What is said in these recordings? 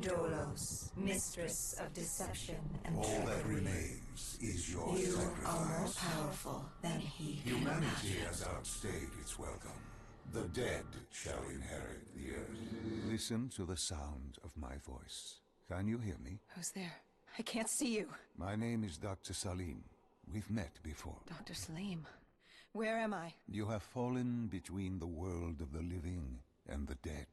Dolos, mistress of deception and All trickery. that remains is your You sacrifice. are more powerful than he can Humanity imagine. has outstayed its welcome. The dead shall inherit the earth. Listen to the sound of my voice. Can you hear me? Who's there? I can't see you. My name is Dr. Salim. We've met before. Dr. Salim. Where am I? You have fallen between the world of the living and the dead.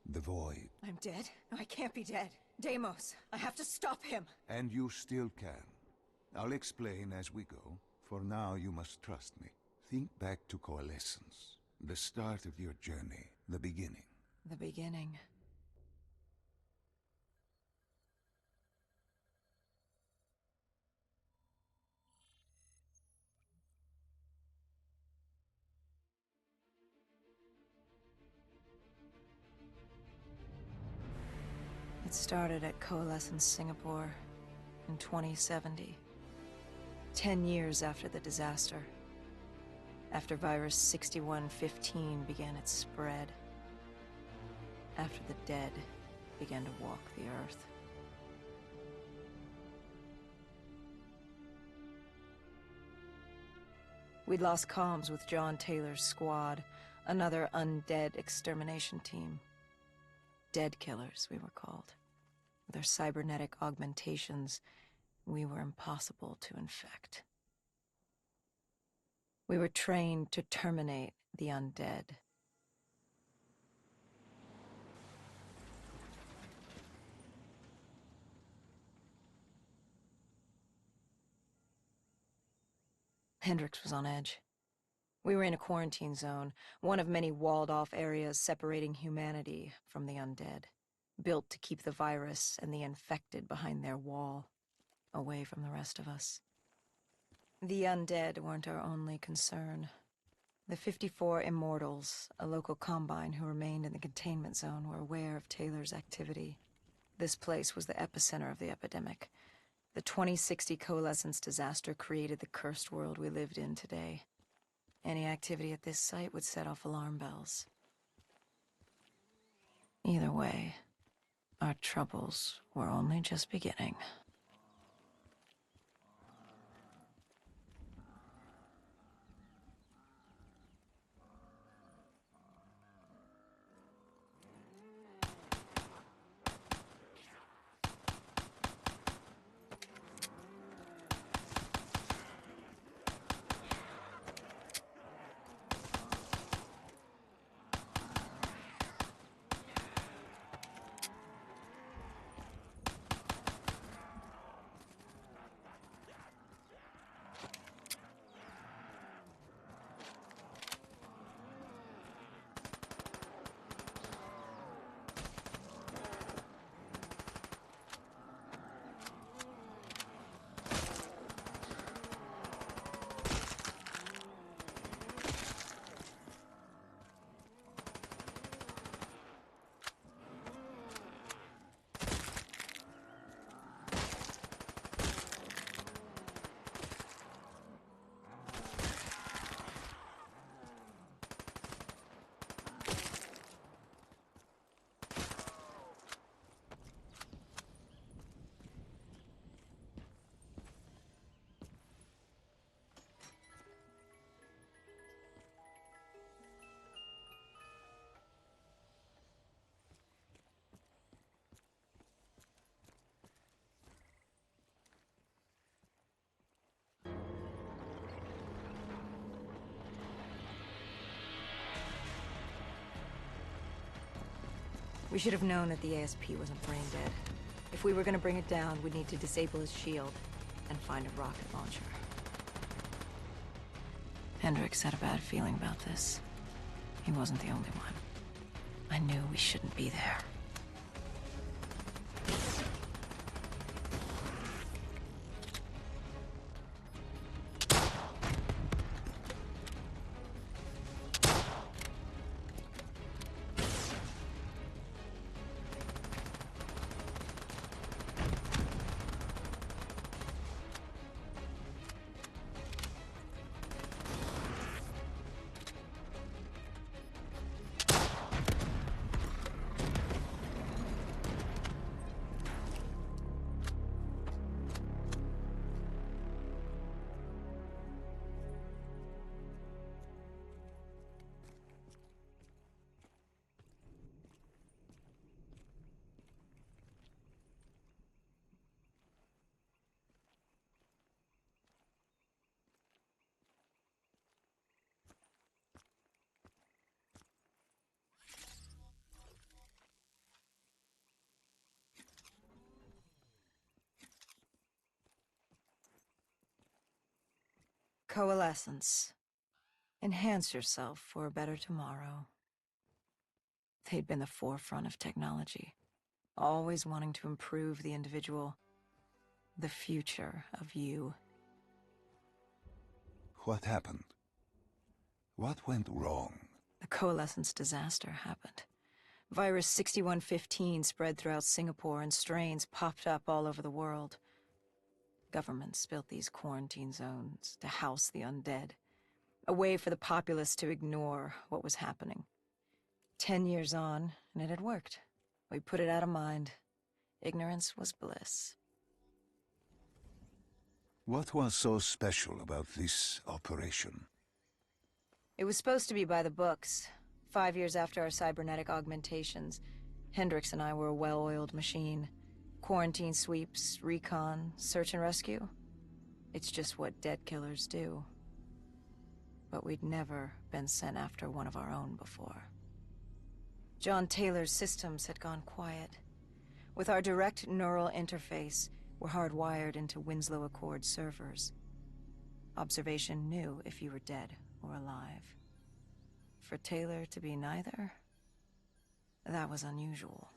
The void. I'm dead? No, I can't be dead. Deimos, I have to stop him. And you still can. I'll explain as we go. For now, you must trust me. Think back to Coalescence. The start of your journey. The beginning. The beginning. It started at Coalescence Singapore in 2070. 10 years after the disaster. After virus 6115 began its spread. After the dead began to walk the earth. We'd lost comms with John Taylor's squad, another undead extermination team. Deadkillers, we were called. With our cybernetic augmentations, we were impossible to infect. We were trained to terminate the undead. Hendricks was on edge. We were in a quarantine zone, one of many walled-off areas separating humanity from the undead, built to keep the virus and the infected behind their wall, away from the rest of us. The undead weren't our only concern. The 54 Immortals, a local combine who remained in the containment zone, were aware of Taylor's activity. This place was the epicenter of the epidemic. The 2060 Coalescence disaster created the cursed world we lived in today. Any activity at this site would set off alarm bells. Either way, our troubles were only just beginning. We should have known that the ASP wasn't brain dead. If we were gonna bring it down, we'd need to disable his shield and find a rocket launcher. Hendricks had a bad feeling about this. He wasn't the only one. I knew we shouldn't be there. Coalescence. Enhance yourself for a better tomorrow. They'd been the forefront of technology, always wanting to improve the individual, the future of you. What happened? What went wrong? The Coalescence disaster happened. Virus 6115 spread throughout Singapore and strains popped up all over the world. Governments built these quarantine zones to house the undead, a way for the populace to ignore what was happening. 10 years on, and it had worked. We put it out of mind. Ignorance was bliss. What was so special about this operation? It was supposed to be by the books. 5 years after our cybernetic augmentations, Hendricks and I were a well-oiled machine. Quarantine sweeps, recon, search and rescue. It's just what Deadkillers do. But we'd never been sent after one of our own before. John Taylor's systems had gone quiet. With our direct neural interface, we're hardwired into Winslow Accord servers. Observation knew if you were dead or alive. For Taylor to be neither, that was unusual.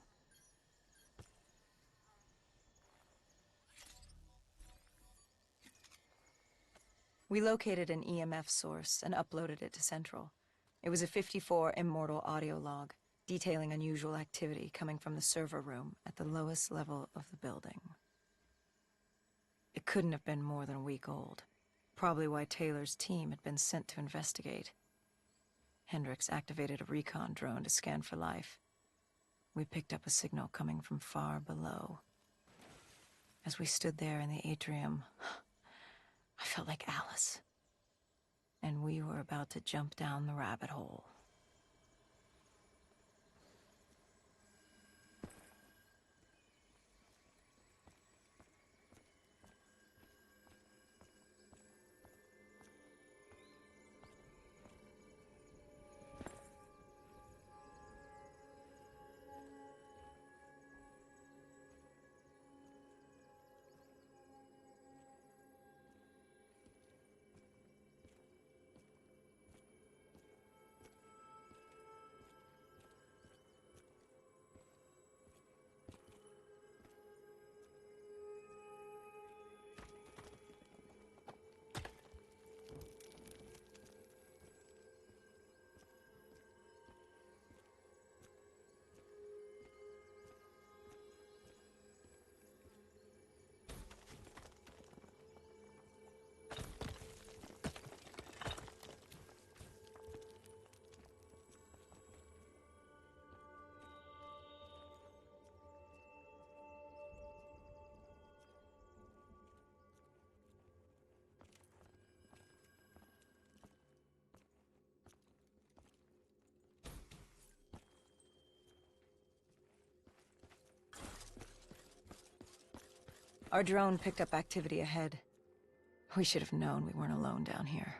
We located an EMF source and uploaded it to Central. It was a 54 immortal audio log, detailing unusual activity coming from the server room at the lowest level of the building. It couldn't have been more than a week old, probably why Taylor's team had been sent to investigate. Hendricks activated a recon drone to scan for life. We picked up a signal coming from far below. As we stood there in the atrium, I felt like Alice. And we were about to jump down the rabbit hole. Our drone picked up activity ahead. We should have known we weren't alone down here.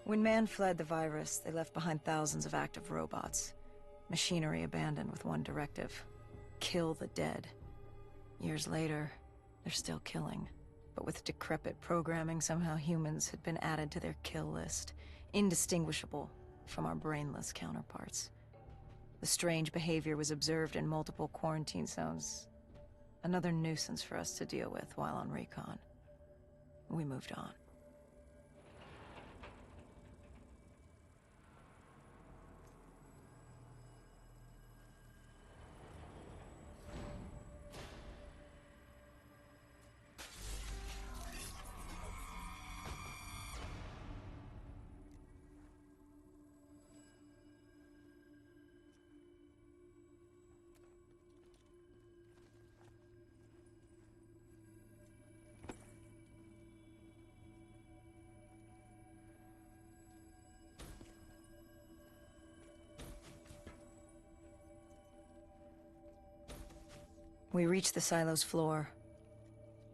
When man fled the virus, they left behind thousands of active robots. Machinery abandoned with one directive: kill the dead. Years later, they're still killing. But with decrepit programming, somehow humans had been added to their kill list, indistinguishable from our brainless counterparts. The strange behavior was observed in multiple quarantine zones. Another nuisance for us to deal with while on recon. We moved on. We reached the silo's floor,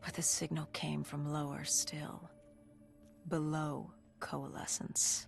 but the signal came from lower still. Below coalescence.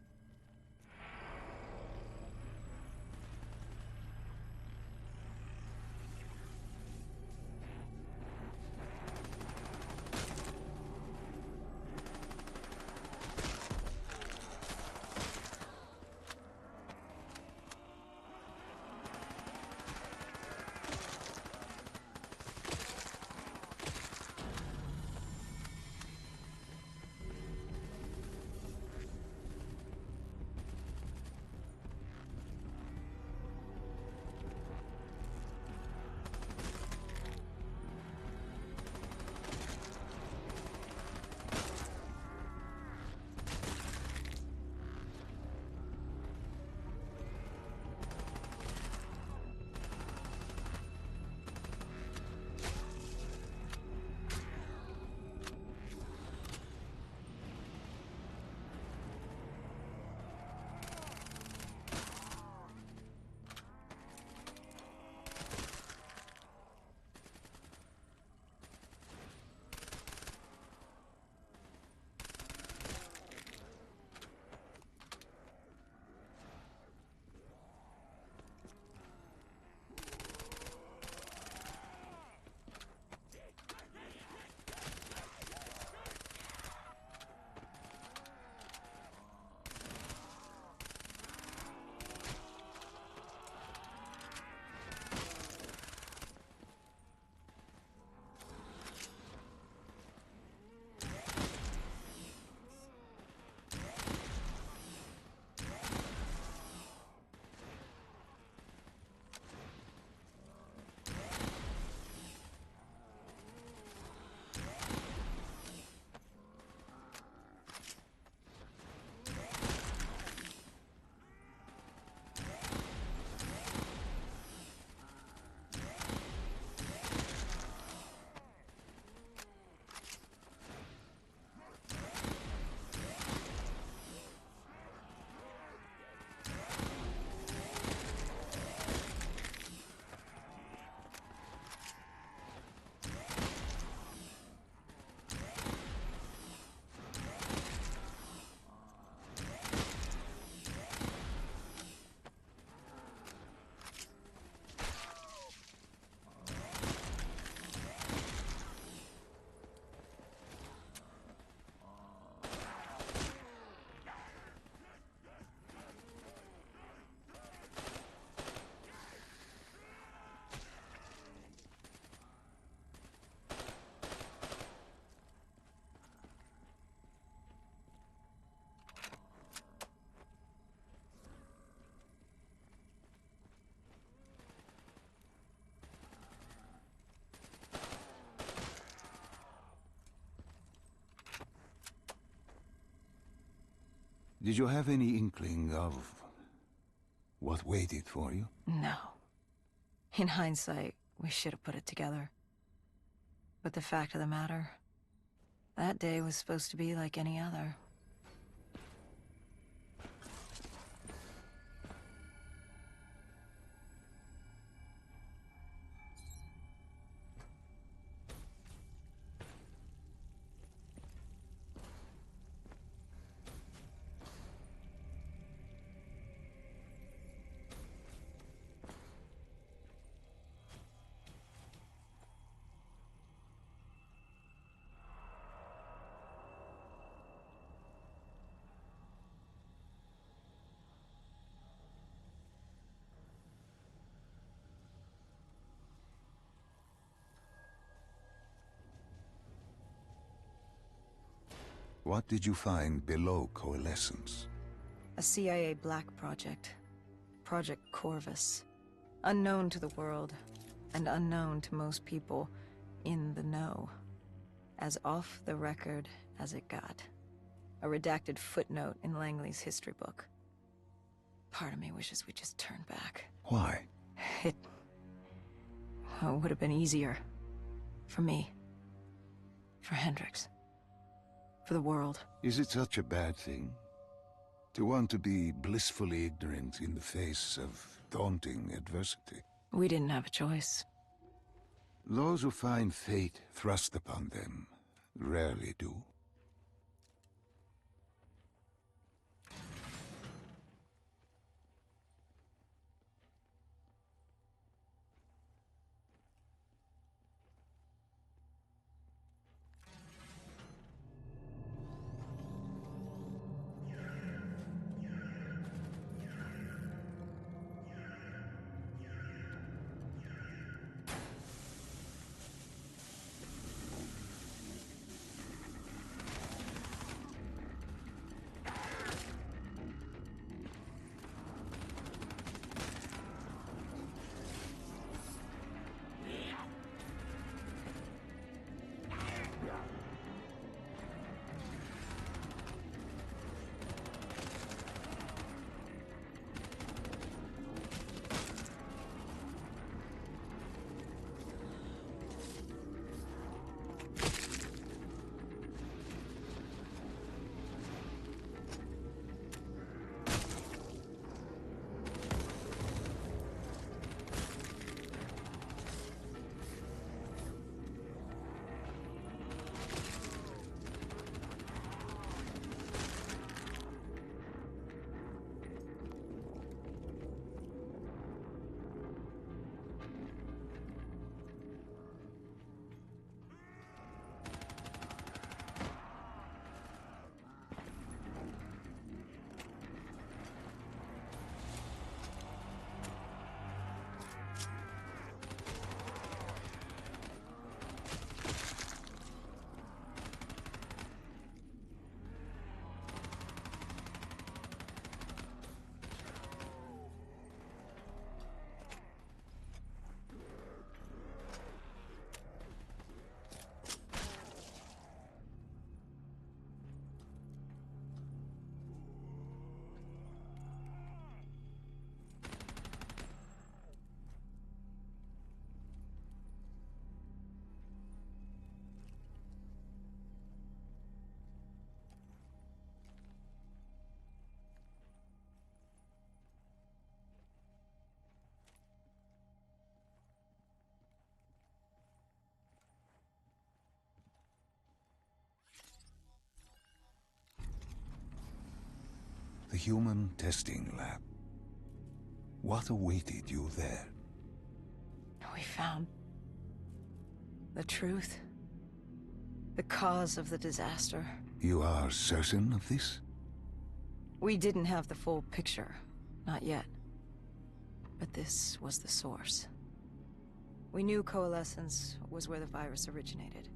Did you have any inkling of what waited for you? No. In hindsight, we should have put it together. But the fact of the matter, that day was supposed to be like any other. What did you find below Coalescence? A CIA black project. Project Corvus. Unknown to the world, and unknown to most people in the know. As off the record as it got. A redacted footnote in Langley's history book. Part of me wishes we just turned back. Why? It would have been easier. For me. For Hendricks. For the world. Is it such a bad thing? To want to be blissfully ignorant in the face of daunting adversity? We didn't have a choice. Those who find fate thrust upon them rarely do. The human testing lab. What awaited you there? We found the truth. The cause of the disaster. You are certain of this? We didn't have the full picture. Not yet. But this was the source. We knew Coalescence was where the virus originated,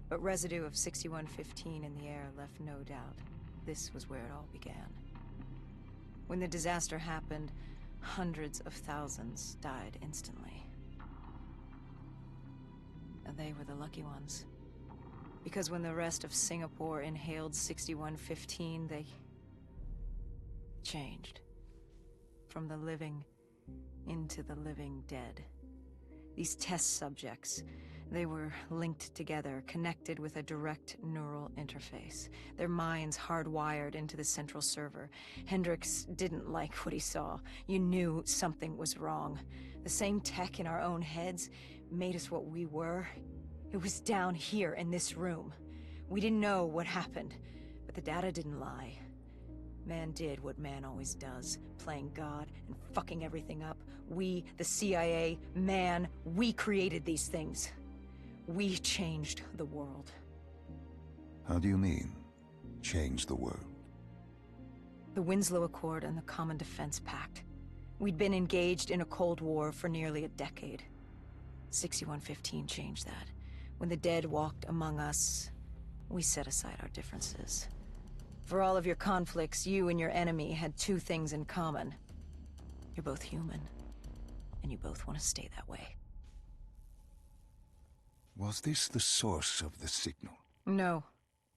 but residue of 6115 in the air left no doubt. This was where it all began. When the disaster happened, hundreds of thousands died instantly. And they were the lucky ones. Because when the rest of Singapore inhaled 6115, they changed. From the living into the living dead. These test subjects, they were linked together, connected with a direct neural interface. Their minds hardwired into the central server. Hendricks didn't like what he saw. You knew something was wrong. The same tech in our own heads made us what we were. It was down here in this room. We didn't know what happened, but the data didn't lie. Man did what man always does, playing God and fucking everything up. We, the CIA, man, we created these things. We changed the world. How do you mean, change the world? The Winslow Accord and the Common Defense Pact. We'd been engaged in a Cold War for nearly a decade. 6115 changed that. When the dead walked among us, we set aside our differences. For all of your conflicts, you and your enemy had two things in common. You're both human, and you both want to stay that way. Was this the source of the signal? No,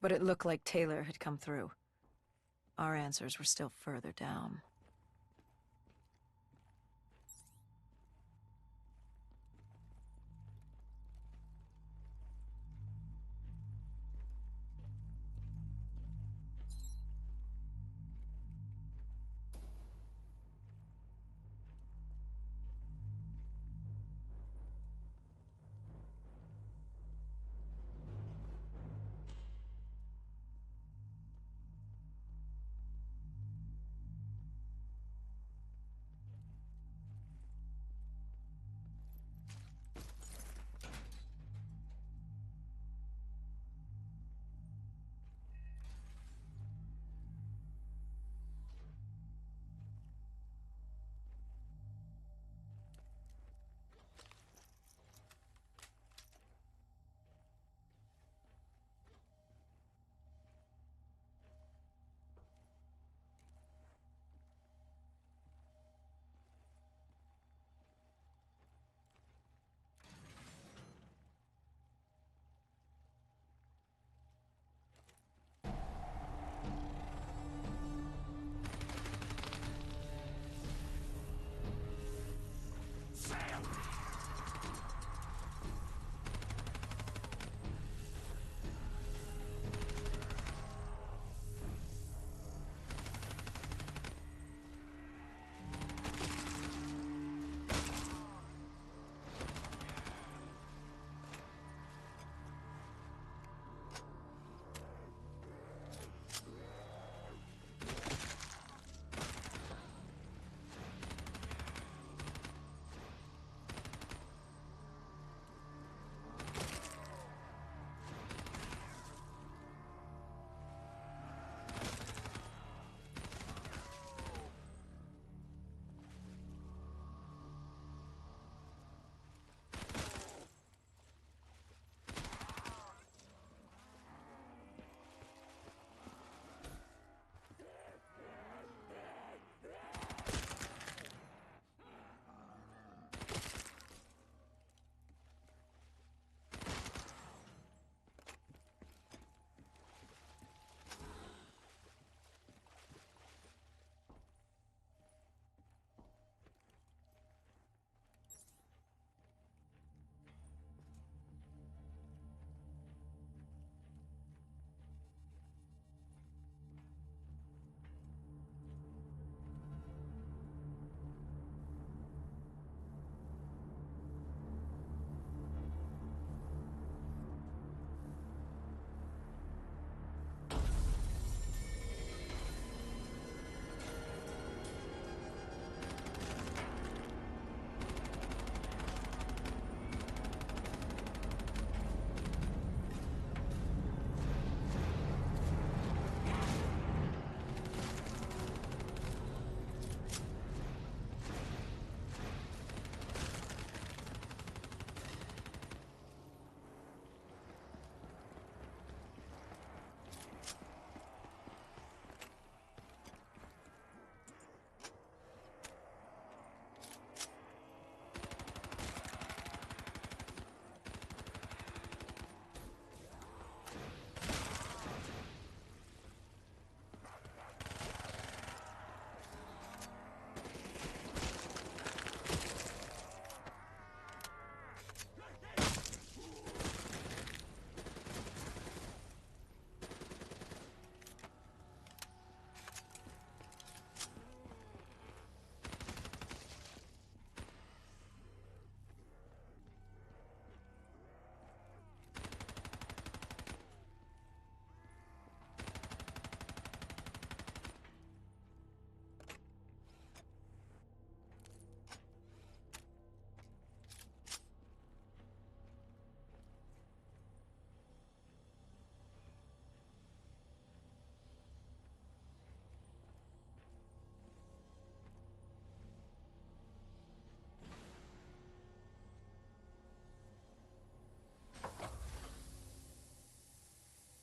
but it looked like Taylor had come through. Our answers were still further down.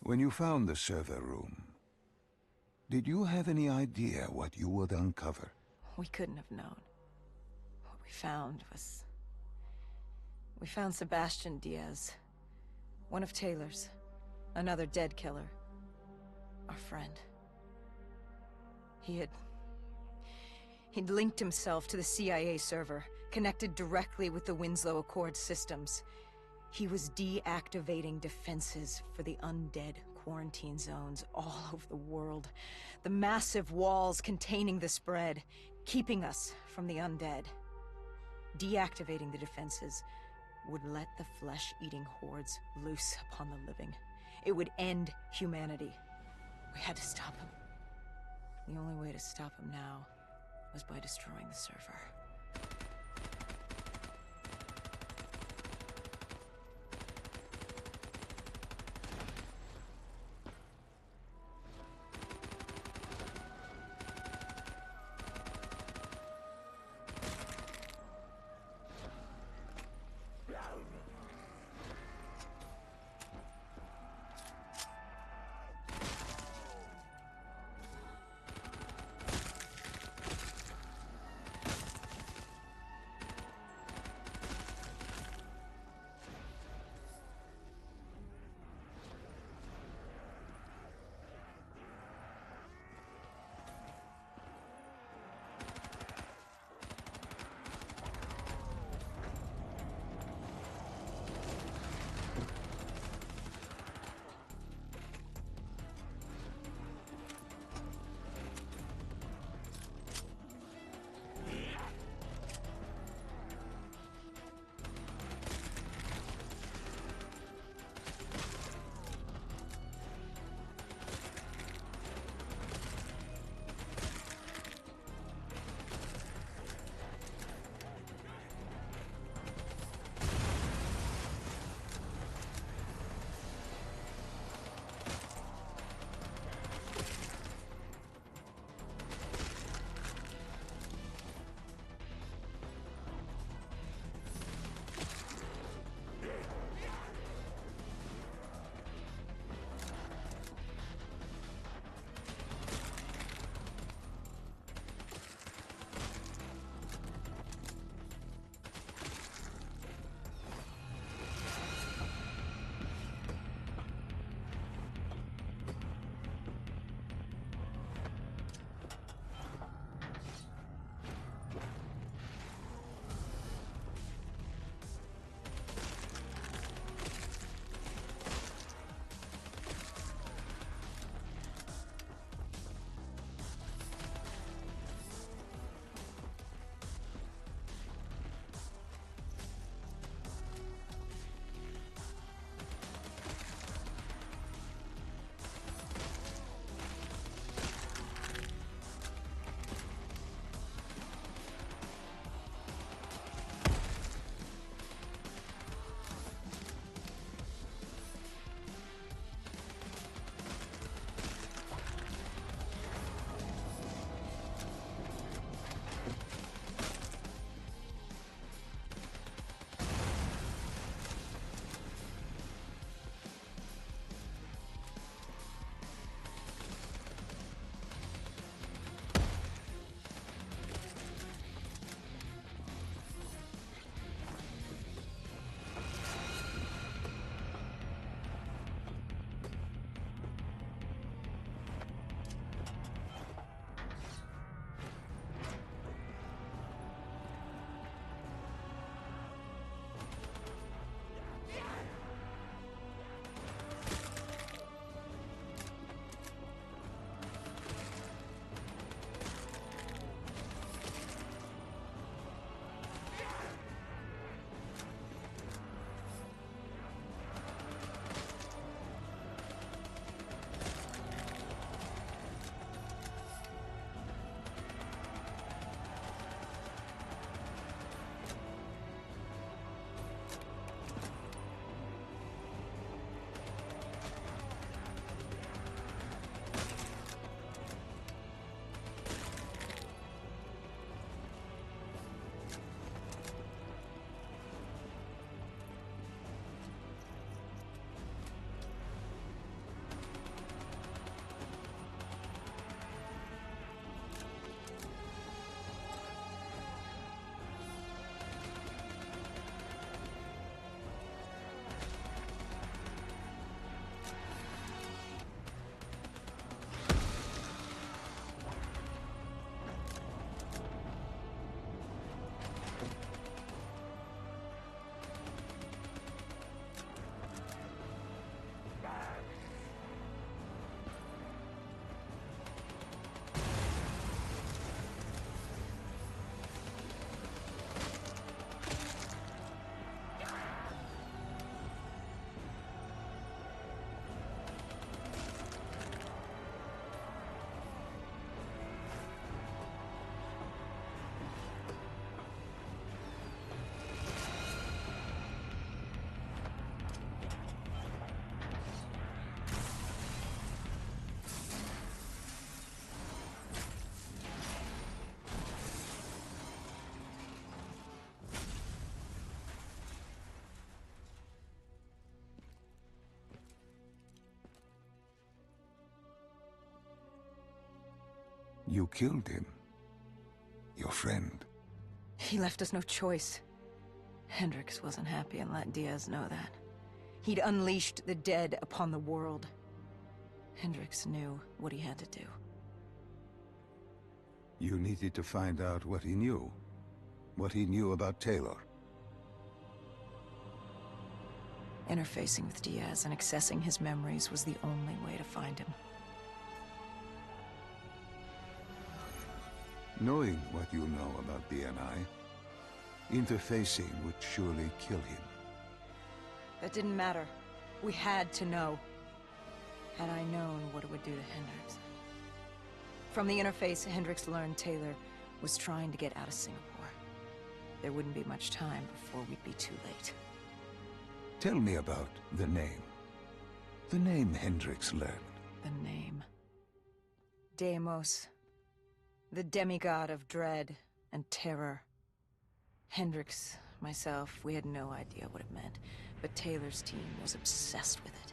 When you found the server room, Did you have any idea what you would uncover? We couldn't have known. What we found was... We found Sebastian Diaz. One of Taylor's. Another Deadkiller. Our friend. He'd linked himself to the CIA server, connected directly with the Winslow Accord systems. He was deactivating defenses for the undead quarantine zones all over the world. The massive walls containing the spread, keeping us from the undead. Deactivating the defenses would let the flesh-eating hordes loose upon the living. It would end humanity. We had to stop him. The only way to stop him now was by destroying the server. You killed him. Your friend. He left us no choice. Hendricks wasn't happy and let Diaz know that. He'd unleashed the dead upon the world. Hendricks knew what he had to do. You needed to find out what he knew. What he knew about Taylor. Interfacing with Diaz and accessing his memories was the only way to find him. Knowing what you know about BNI, interfacing would surely kill him. That didn't matter. We had to know. Had I known what it would do to Hendricks. From the interface, Hendricks learned Taylor was trying to get out of Singapore. There wouldn't be much time before we'd be too late. Tell me about the name. The name Hendricks learned. The name. Deimos. The demigod of dread and terror. Hendricks, myself, we had no idea what it meant, but Taylor's team was obsessed with it.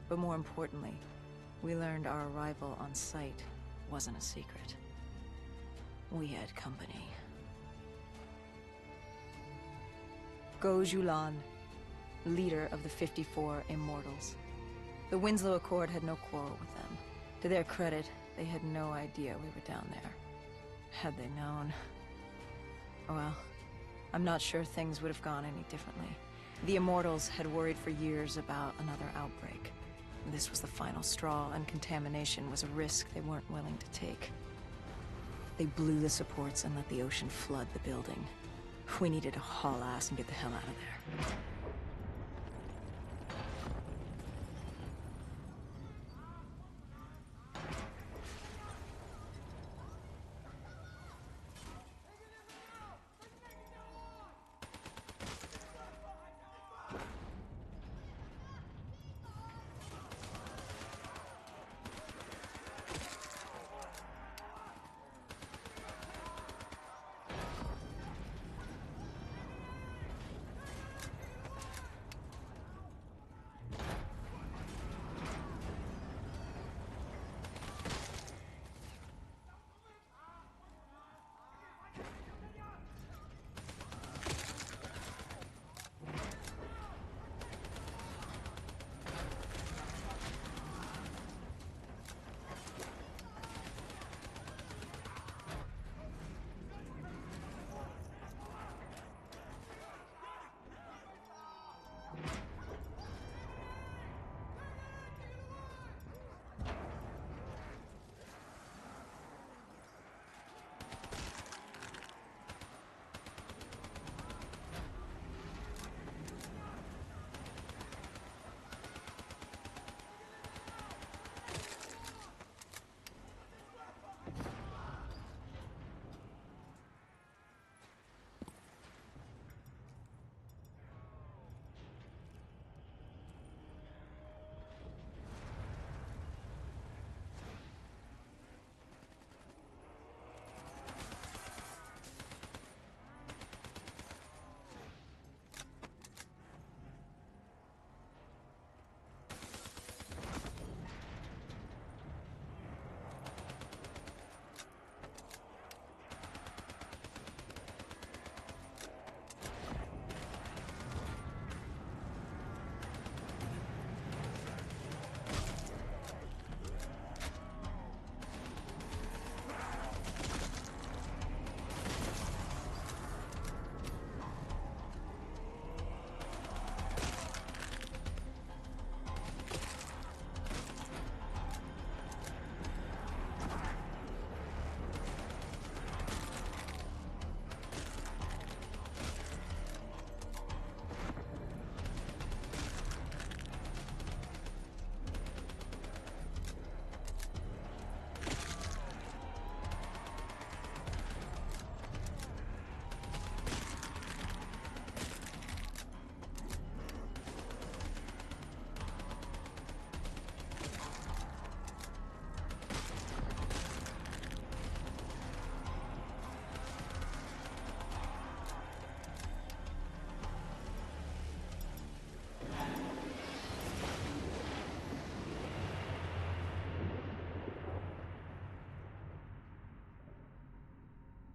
But more importantly, we learned our arrival on site wasn't a secret. We had company. Gojulan, leader of the 54 Immortals. The Winslow Accord had no quarrel with them. To their credit, they had no idea we were down there. Had they known... well, I'm not sure things would have gone any differently. The Immortals had worried for years about another outbreak. This was the final straw, and contamination was a risk they weren't willing to take. They blew the supports and let the ocean flood the building. We needed to haul ass and get the hell out of there.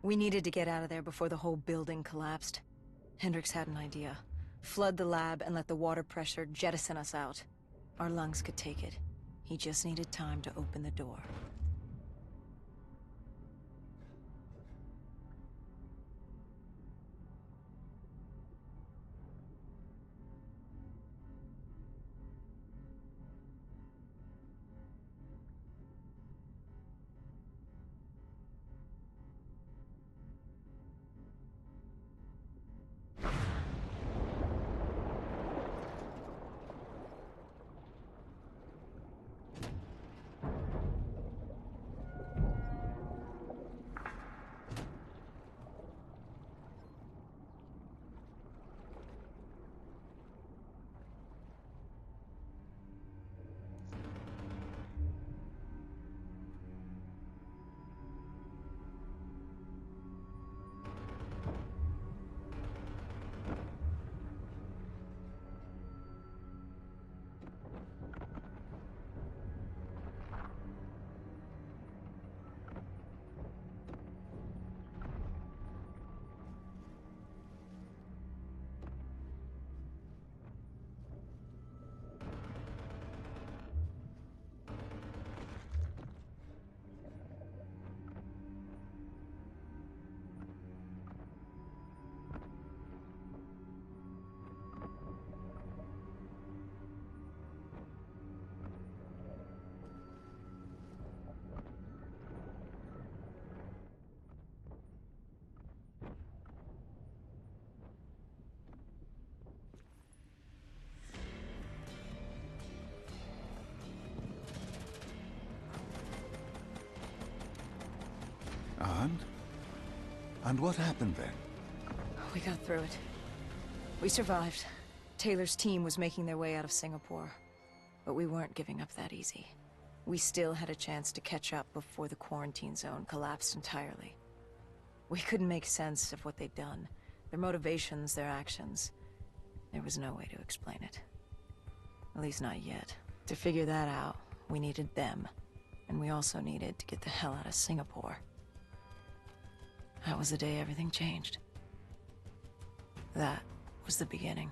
We needed to get out of there before the whole building collapsed. Hendricks had an idea. Flood the lab and let the water pressure jettison us out. Our lungs could take it. He just needed time to open the door. And what happened then? We got through it. We survived. Taylor's team was making their way out of Singapore. But we weren't giving up that easy. We still had a chance to catch up before the quarantine zone collapsed entirely. We couldn't make sense of what they'd done. Their motivations, their actions. There was no way to explain it. At least not yet. To figure that out, we needed them. And we also needed to get the hell out of Singapore. That was the day everything changed. That was the beginning.